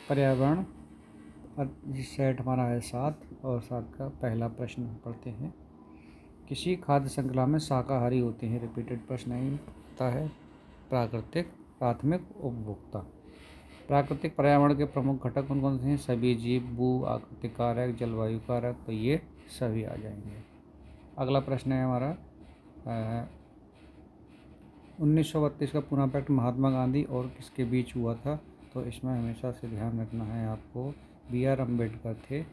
पर्यावरण सेट हमारा है 7 और 7 का पहला प्रश्न पढ़ते हैं। किसी खाद्य श्रृंखला में शाकाहारी होते हैं। रिपीटेड प्रश्न नहीं होता है। प्राकृतिक, प्राथमिक, उपभोक्ता। प्राकृतिक पर्यावरण के प्रमुख घटक कौन कौन से हैं? सभी जीव, भू आकृतिक कारक, जलवायु कारक, तो ये सभी आ जाएंगे। अगला प्रश्न है हमारा 1932 का पुणे पैक्ट महात्मा गांधी और किसके बीच हुआ था? तो इसमें हमेशा से ध्यान रखना है आपको, BR अम्बेडकर थे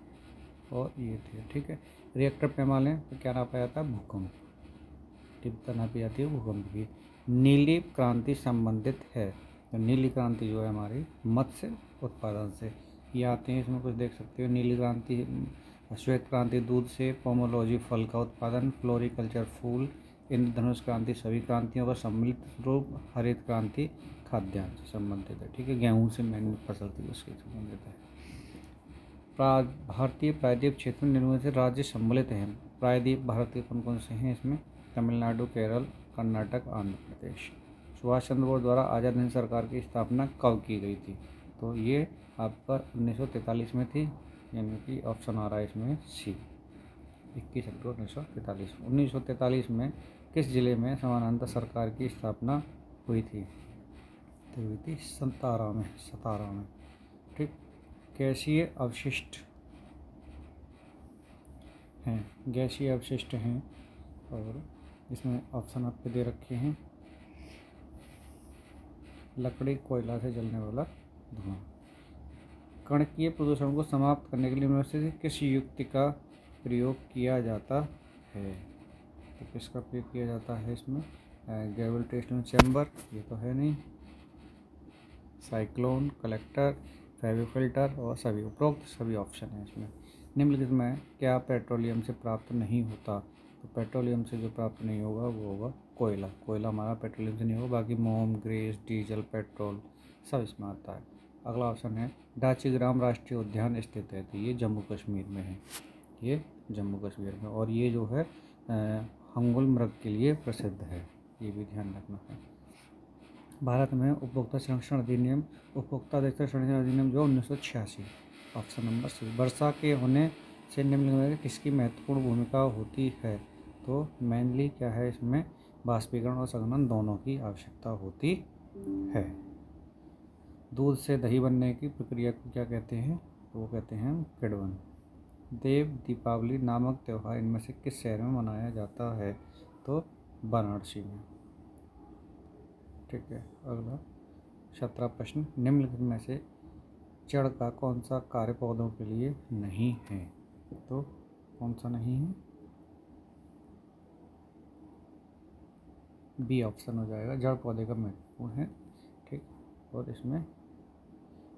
और ये थे। ठीक है। रिएक्टर पैमाने तो क्या नापा जाता है? भूकंप। तीव्रता नापी जाती है भूकंप की। नीली क्रांति संबंधित है, तो नीली क्रांति जो है हमारी मत्स्य उत्पादन से ये आते हैं। इसमें कुछ देख सकते हो, नीली क्रांति, श्वेत क्रांति दूध से, पोमोलॉजी फल का उत्पादन, फ्लोरिकल्चर फूल, इंद्रधनुष क्रांति सभी क्रांतियों का सम्मिलित रूप, हरित क्रांति खाद्यान्न से संबंधित है। ठीक है। गेहूँ से मेन फसल थी उसके संबंधित है। भारतीय प्रायद्वीप क्षेत्र में निर्मित राज्य सम्मिलित हैं। प्रायद्वीप भारत के कौन कौन से हैं? इसमें तमिलनाडु, केरल, कर्नाटक, आंध्र प्रदेश। सुभाष चंद्र बोस द्वारा आज़ाद हिंद सरकार की स्थापना कब की गई थी? तो ये आपका 1943 में थी, यानी कि ऑप्शन आ रहा है इसमें सी, 21 अक्टूबर 1943। 1943 में किस जिले में समानांतर सरकार की स्थापना हुई थी? तो हुई थी सतारा में। ठीक। गैसीय अवशिष्ट हैं और इसमें ऑप्शन आपके दे रखे हैं। लकड़ी, कोयला से जलने वाला धुआं। कणकीय प्रदूषण को समाप्त करने के लिए इनमें से किस युक्ति का प्रयोग किया जाता है? तो किसका प्रयोग किया जाता है इसमें? ग्रेविटेशनल चैम्बर, ये तो है नहीं। साइक्लोन, कलेक्टर, फेविफिल्टर और सभी उपरोक्त सभी ऑप्शन है इसमें। निम्नलिखित में क्या पेट्रोलियम से प्राप्त नहीं होता? तो पेट्रोलियम से जो प्राप्त नहीं होगा वो होगा कोयला। कोयला हमारा पेट्रोलियम से नहीं होगा, बाकी मोम, ग्रीस, डीजल, पेट्रोल सब इसमें आता है। अगला ऑप्शन है डाचीग्राम राष्ट्रीय उद्यान स्थित है, तो ये जम्मू कश्मीर में है। ये जम्मू कश्मीर में, और ये जो है हंगुल मृग के लिए प्रसिद्ध है, ये भी ध्यान रखना है। भारत में उपभोक्ता संरक्षण अधिनियम, उपभोक्ता संरक्षण अधिनियम जो 1986, ऑप्शन नंबर सी। वर्षा के होने से निम्नलिखित में किसकी महत्वपूर्ण भूमिका होती है? तो मेनली क्या है इसमें? बाष्पीकरण और संघनन दोनों की आवश्यकता होती है। दूध से दही बनने की प्रक्रिया को क्या कहते हैं? तो वो कहते हैं किण्वन। देव दीपावली नामक त्यौहार इनमें से किस शहर में मनाया जाता है? तो वाराणसी में। ठीक है। अगला 17 प्रश्न, निम्नलिखित में से जड़ का कौन सा कार्य पौधों के लिए नहीं है? तो कौन सा नहीं है? बी ऑप्शन हो जाएगा, जड़ पौधे का महत्वपूर्ण है। ठीक। और इसमें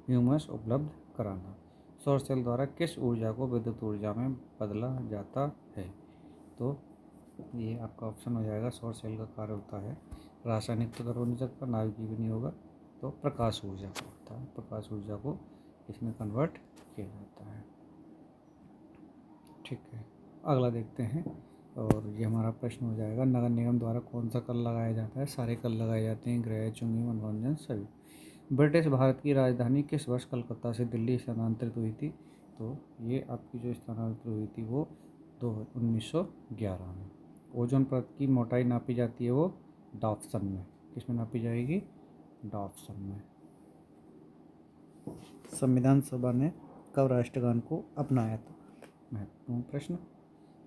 ह्यूमस उपलब्ध कराना। सौर सेल द्वारा किस ऊर्जा को विद्युत ऊर्जा में बदला जाता है? तो ये आपका ऑप्शन हो जाएगा, सौर सेल का कार्य होता है रासायनिक तो हो नहीं सकता, नाभिकीय भी नहीं होगा, तो प्रकाश ऊर्जा का होता है। प्रकाश ऊर्जा को इसमें कन्वर्ट किया जाता है। ठीक है। अगला देखते हैं, और ये हमारा प्रश्न हो जाएगा, नगर निगम द्वारा कौन सा कर लगाया जाता है? सारे कर लगाए जाते हैं, गृह, चुंगी, मनोरंजन सभी। ब्रिटिश भारत की राजधानी किस वर्ष कलकत्ता से दिल्ली स्थानांतरित हुई थी? तो ये आपकी जो स्थानांतरित हुई थी वो 1911 में। ओजोन परत की मोटाई नापी जाती है वो डॉप्सन में। किसमें नापी जाएगी? डॉप्सन में। संविधान सभा ने कब राष्ट्रगान को अपनाया था? महत्वपूर्ण प्रश्न।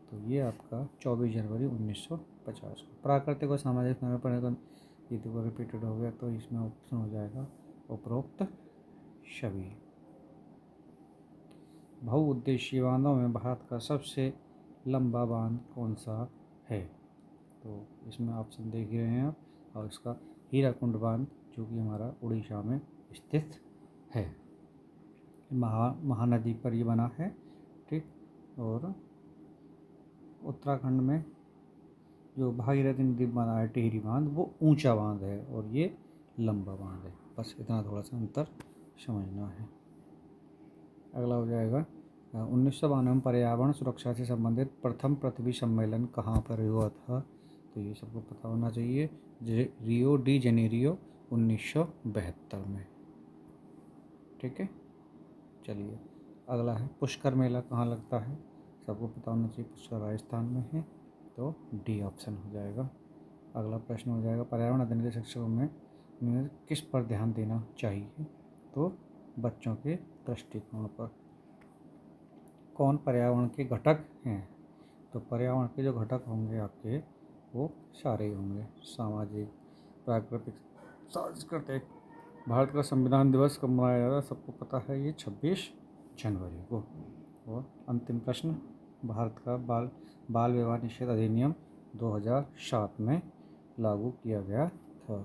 तो ये आपका 24 जनवरी 1950 को। प्राकृतिक और सामाजिक संरक्षण ये तो रिपीटेड हो गया, तो इसमें ऑप्शन हो जाएगा उपरोक्त सभी। बहुउद्देशीय बांधों में भारत का सबसे लंबा बांध कौन सा है? तो इसमें ऑप्शन देख रहे हैं आप, और इसका हीराकुंड बांध जो कि हमारा उड़ीसा में स्थित है, महानदी पर ये बना है। ठीक। और उत्तराखंड में जो भागीरथी नदी बना है टिहरी बांध, वो ऊंचा बांध है और ये लंबा बांध है। बस इतना थोड़ा सा अंतर समझना है। अगला हो जाएगा 1992 में पर्यावरण सुरक्षा से संबंधित प्रथम पृथ्वी सम्मेलन कहाँ पर हुआ था? तो ये सबको पता होना चाहिए, रियो डी जेनेरियो 1972 में। ठीक है। चलिए अगला है पुष्कर मेला कहाँ लगता है, सबको पता होना चाहिए पुष्कर राजस्थान में है, तो डी ऑप्शन हो जाएगा। अगला प्रश्न हो जाएगा पर्यावरण अध्ययन के शिक्षकों में किस पर ध्यान देना चाहिए, तो बच्चों के दृष्टिकोण पर। कौन पर्यावरण के घटक हैं, तो पर्यावरण के जो घटक होंगे आपके वो सारे ही होंगे, सामाजिक, प्राकृतिक, सांस्कृतिक। भारत का संविधान दिवस कब मनाया जाता है, सबको पता है ये 26 जनवरी को। और अंतिम प्रश्न, भारत का बाल विवाह निषेध अधिनियम 2007 में लागू किया गया था।